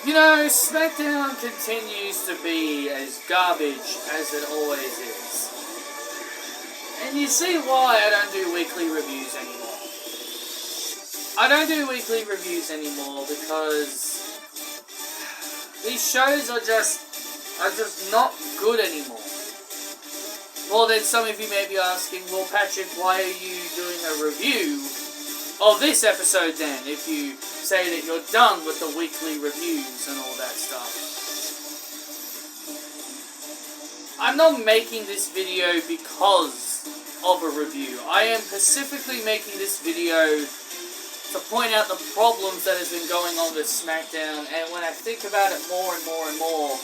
You know, Smackdown continues to be as garbage as it always is. And you see why I don't do weekly reviews anymore. I don't do weekly reviews anymore because these shows are just not good anymore. Well, then some of you may be asking, well, Patrick, why are you doing a review of this episode then, if you say that you're done with the weekly reviews and all that stuff? I'm not making this video because of a review. I am specifically making this video to point out the problems that has been going on with Smackdown, and when I think about it more and more and more,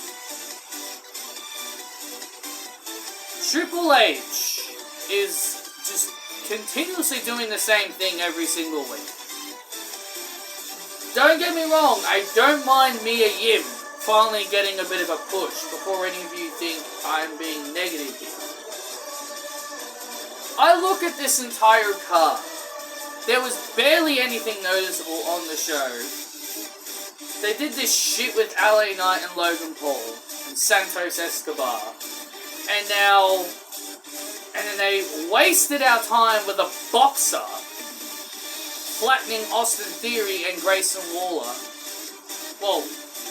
Triple H is just continuously doing the same thing every single week. Don't get me wrong, I don't mind Mia Yim finally getting a bit of a push before any of you think I'm being negative here. I look at this entire card. There was barely anything noticeable on the show. They did this shit with LA Knight and Logan Paul and Santos Escobar. And then they wasted our time with a boxer flattening Austin Theory and Grayson Waller. Well,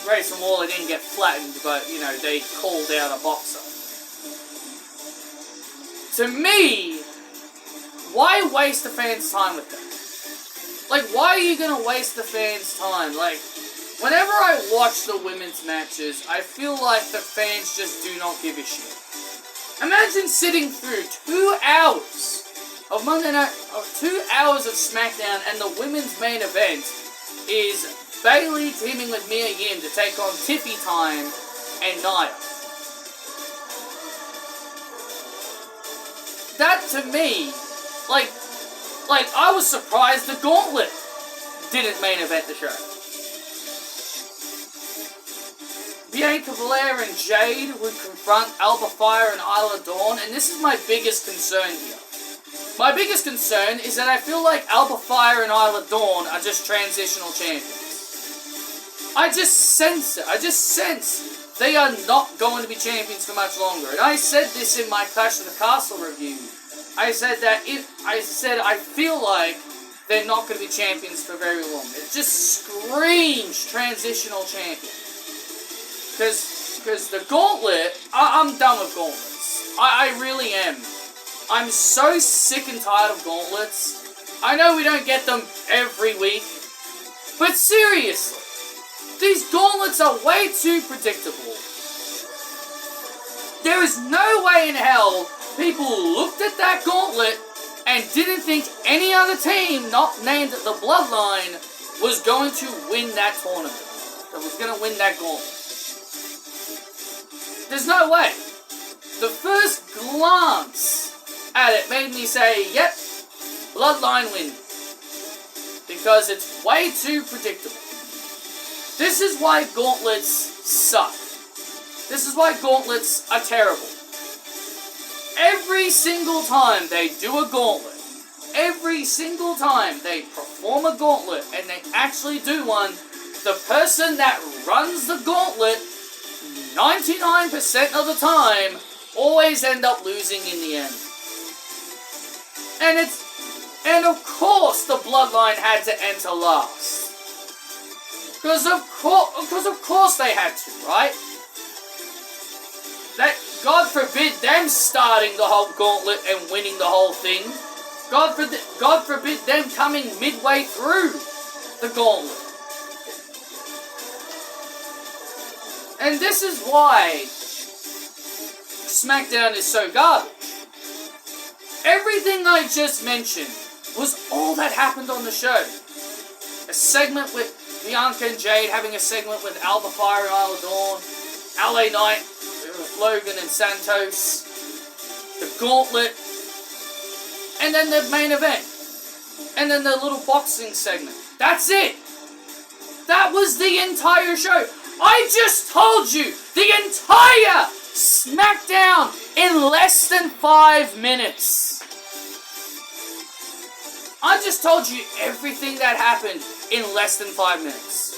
Grayson Waller didn't get flattened, but, you know, they called out a boxer. To me, why waste the fans' time with that? Like, why are you gonna waste the fans' time? Like, whenever I watch the women's matches, I feel like the fans just do not give a shit. Imagine sitting through 2 hours of Monday Night, 2 hours of SmackDown, and the women's main event is Bayley teaming with Mia Yim to take on Tiffy Time and Nia. That to me, like I was surprised the Gauntlet didn't main event the show. Bianca Belair and Jade would confront Alba Fire and Isla Dawn, and this is my biggest concern here. My biggest concern is that I feel like Alba Fire and Isla Dawn are just transitional champions. I just sense it. I just sense they are not going to be champions for much longer. And I said this in my Clash of the Castle review. I said I feel like they're not going to be champions for very long. It just screams transitional champion. Because the Gauntlet, I'm done with Gauntlets. I really am. I'm so sick and tired of Gauntlets. I know we don't get them every week, but seriously, these Gauntlets are way too predictable. There is no way in hell people looked at that Gauntlet and didn't think any other team not named the Bloodline was going to win that tournament. That was going to win that Gauntlet. There's no way. The first glance at it made me say, yep, Bloodline win. Because it's way too predictable. This is why Gauntlets suck. This is why Gauntlets are terrible. Every single time they do a Gauntlet, every single time they perform a Gauntlet and they actually do one, the person that runs the Gauntlet 99% of the time always end up losing in the end. And of course the Bloodline had to enter last. Because of course they had to, right? That, God forbid them starting the whole Gauntlet and winning the whole thing. God forbid them coming midway through the Gauntlet. And this is why SmackDown is so garbage. Everything I just mentioned was all that happened on the show. A segment with Bianca and Jade, having a segment with Alba Fire and Isla Dawn, LA Knight with Logan and Santos, the Gauntlet, and then the main event. And then the little boxing segment. That's it. That was the entire show. I just told you the entire SmackDown in less than 5 minutes. I just told you everything that happened in less than 5 minutes.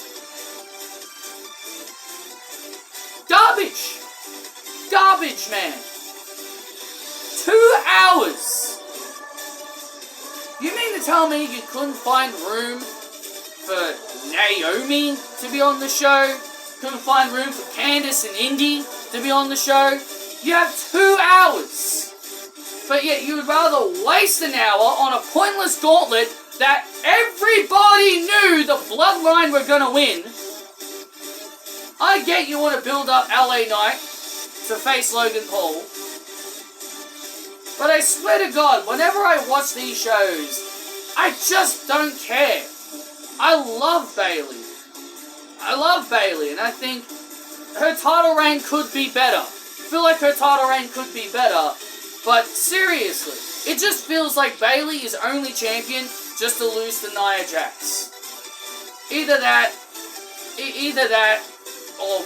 Garbage! Garbage, man. 2 hours! You mean to tell me you couldn't find room for Naomi to be on the show? Couldn't find room for Candice and Indy to be on the show? You have 2 hours! But yet you would rather waste an hour on a pointless gauntlet that everybody knew the Bloodline were going to win. I get you want to build up LA Knight to face Logan Paul. But I swear to God, whenever I watch these shows, I just don't care. I love Bayley. I love Bayley, and I think her title reign could be better. I feel like her title reign could be better. But seriously, it just feels like Bayley is only champion just to lose to Nia Jax. Either that, or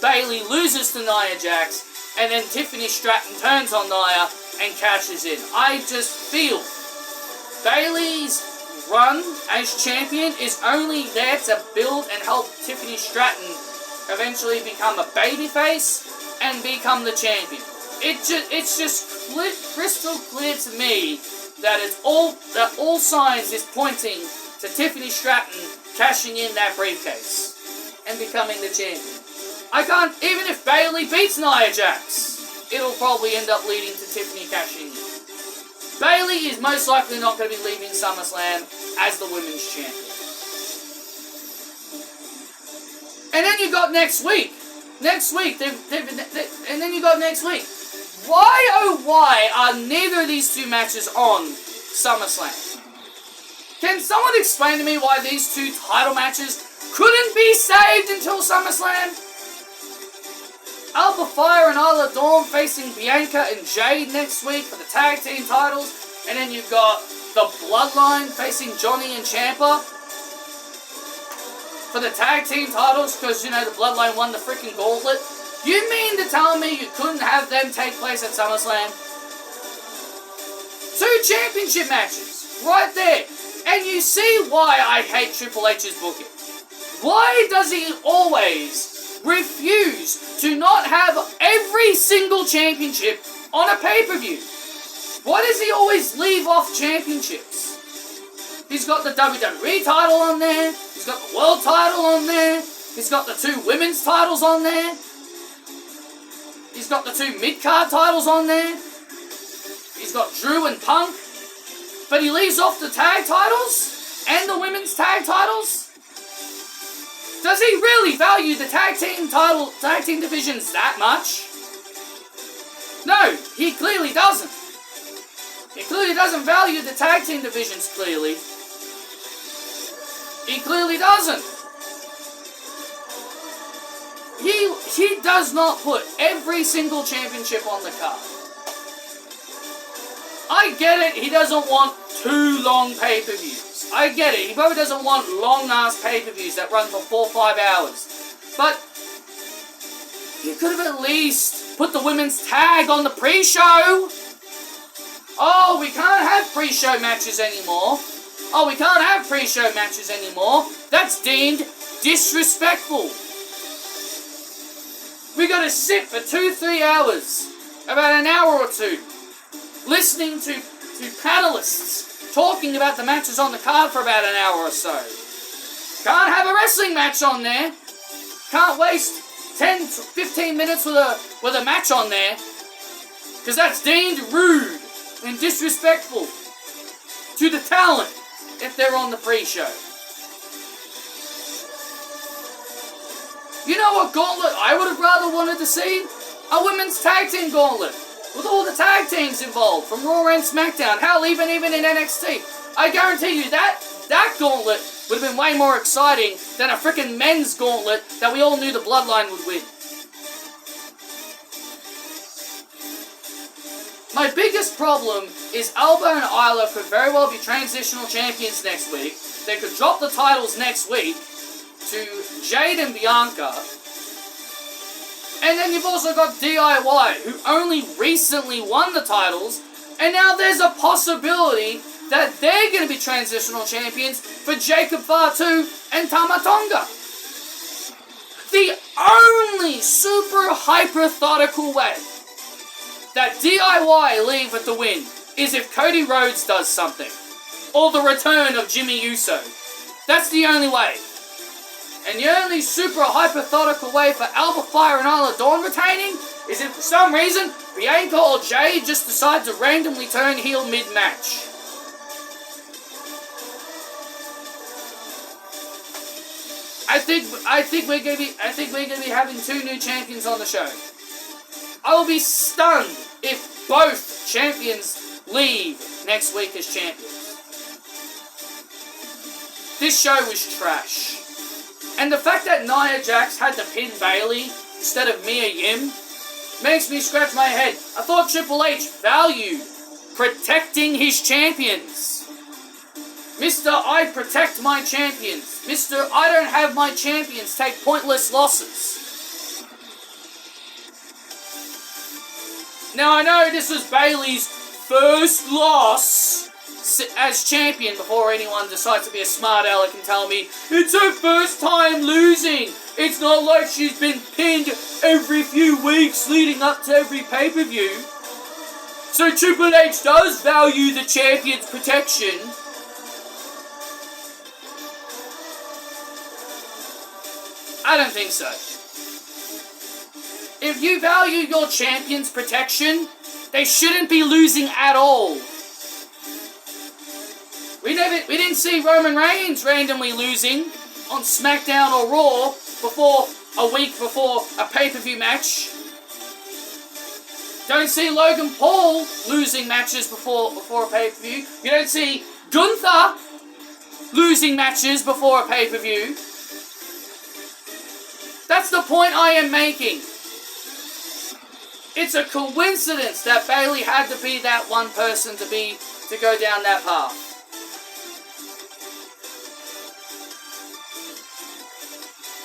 Bayley loses to Nia Jax, and then Tiffany Stratton turns on Nia and cashes in. I just feel Bayley's run as champion is only there to build and help Tiffany Stratton eventually become a babyface and become the champion. It's just crystal clear to me that all signs is pointing to Tiffany Stratton cashing in that briefcase and becoming the champion. I can't, even if Bayley beats Nia Jax, it'll probably end up leading to Tiffany cashing in. Bayley is most likely not going to be leaving SummerSlam as the women's champion. And then you got next week. Next week. Why, oh why, are neither of these two matches on SummerSlam? Can someone explain to me why these two title matches couldn't be saved until SummerSlam? Alpha Fire and Isla Dawn facing Bianca and Jade next week for the tag team titles. And then you've got the Bloodline facing Johnny and Ciampa for the tag team titles because, you know, the Bloodline won the freaking Gauntlet. You mean to tell me you couldn't have them take place at SummerSlam? 2 championship matches, right there. And you see why I hate Triple H's booking. Why does he always refuse to not have every single championship on a pay-per-view? Why does he always leave off championships? He's got the WWE title on there. He's got the world title on there. He's got the 2 women's titles on there. He's got the 2 mid-card titles on there. He's got Drew and Punk. But he leaves off the tag titles and the women's tag titles. Does he really value the tag team divisions that much? No, he clearly doesn't. He clearly doesn't value the tag team divisions, clearly. He clearly doesn't. He does not put every single championship on the card. I get it, he doesn't want 2 long pay-per-views. I get it, he probably doesn't want long-ass pay-per-views that run for 4 or 5 hours. But you could have at least put the women's tag on the pre-show. Oh, we can't have pre-show matches anymore. Oh, we can't have pre-show matches anymore. That's deemed disrespectful. We gotta sit for 2-3 hours, about an hour or 2, listening to panelists talking about the matches on the card for about an hour or so. Can't have a wrestling match on there. Can't waste 10-15 minutes with a match on there, because that's deemed rude and disrespectful to the talent if they're on the pre-show. You know what gauntlet I would have rather wanted to see? A women's tag team gauntlet with all the tag teams involved from Raw and SmackDown. Hell, even in NXT. I guarantee you that gauntlet would have been way more exciting than a freaking men's gauntlet that we all knew the Bloodline would win. My biggest problem is Alba and Isla could very well be transitional champions next week. They could drop the titles next week to Jade and Bianca. And then you've also got DIY, who only recently won the titles, and now there's a possibility that they're going to be transitional champions for Jacob Fatu and Tama Tonga. The only super hypothetical way that DIY leave with the win is if Cody Rhodes does something. Or the return of Jimmy Uso. That's the only way. And the only super hypothetical way for Alpha Fire and Isla Dawn retaining is if for some reason Bianca or Jade just decide to randomly turn heel mid-match. I think we're gonna be having 2 new champions on the show. I will be stunned if both champions leave next week as champions. This show was trash. And the fact that Nia Jax had to pin Bayley instead of Mia Yim makes me scratch my head. I thought Triple H valued protecting his champions. Mr. I protect my champions. Mr. I don't have my champions take pointless losses. Now I know this was Bayley's first loss as champion before anyone decides to be a smart aleck and tell me it's her first time losing. It's not like she's been pinned every few weeks leading up to every pay-per-view. So Triple H does value the champion's protection. I don't think so. If you value your champion's protection, they shouldn't be losing at all. We didn't see Roman Reigns randomly losing on SmackDown or Raw a week before a pay-per-view match. Don't see Logan Paul losing matches before a pay-per-view. You don't see Gunther losing matches before a pay-per-view. That's the point I am making. It's a coincidence that Bayley had to be that one person to go down that path.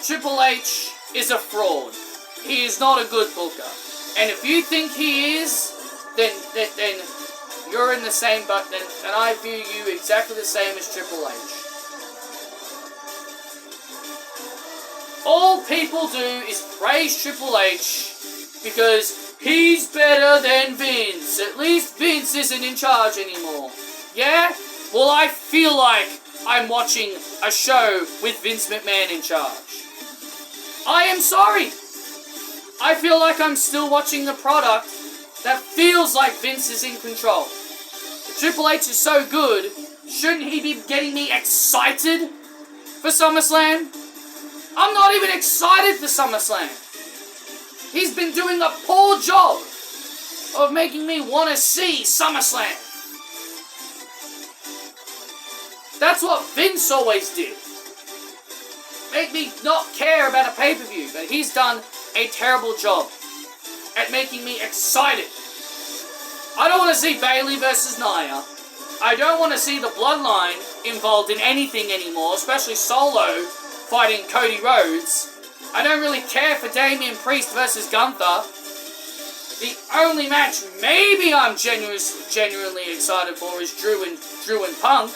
Triple H is a fraud. He is not a good booker. And if you think he is, then you're in the same boat. Then I view you exactly the same as Triple H. All people do is praise Triple H because he's better than Vince. At least Vince isn't in charge anymore. Yeah? Well, I feel like I'm watching a show with Vince McMahon in charge. I am sorry. I feel like I'm still watching the product that feels like Vince is in control. If Triple H is so good, shouldn't he be getting me excited for SummerSlam? I'm not even excited for SummerSlam. He's been doing a poor job of making me want to see SummerSlam. That's what Vince always did. Make me not care about a pay-per-view, but he's done a terrible job at making me excited. I don't want to see Bayley versus Nia. I don't want to see the Bloodline involved in anything anymore, especially Solo fighting Cody Rhodes. I don't really care for Damian Priest versus Gunther. The only match maybe I'm genuinely excited for is Drew and Punk.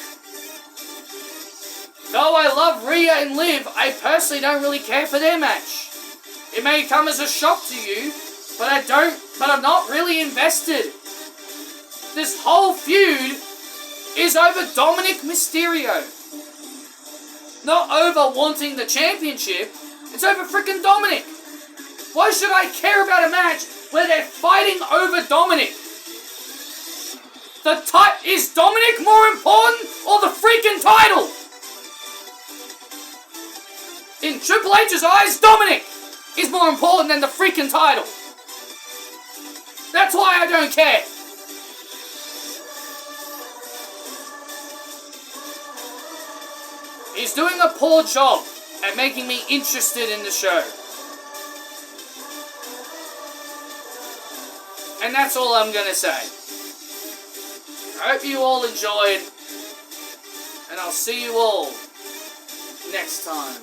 Though I love Rhea and Liv, I personally don't really care for their match. It may come as a shock to you, but I'm not really invested. This whole feud is over Dominic Mysterio. Not over wanting the championship, it's over freaking Dominic. Why should I care about a match where they're fighting over Dominic? Is Dominic more important or the freaking title? In Triple H's eyes, Dominic is more important than the freaking title. That's why I don't care. He's doing a poor job at making me interested in the show. And that's all I'm going to say. I hope you all enjoyed. And I'll see you all next time.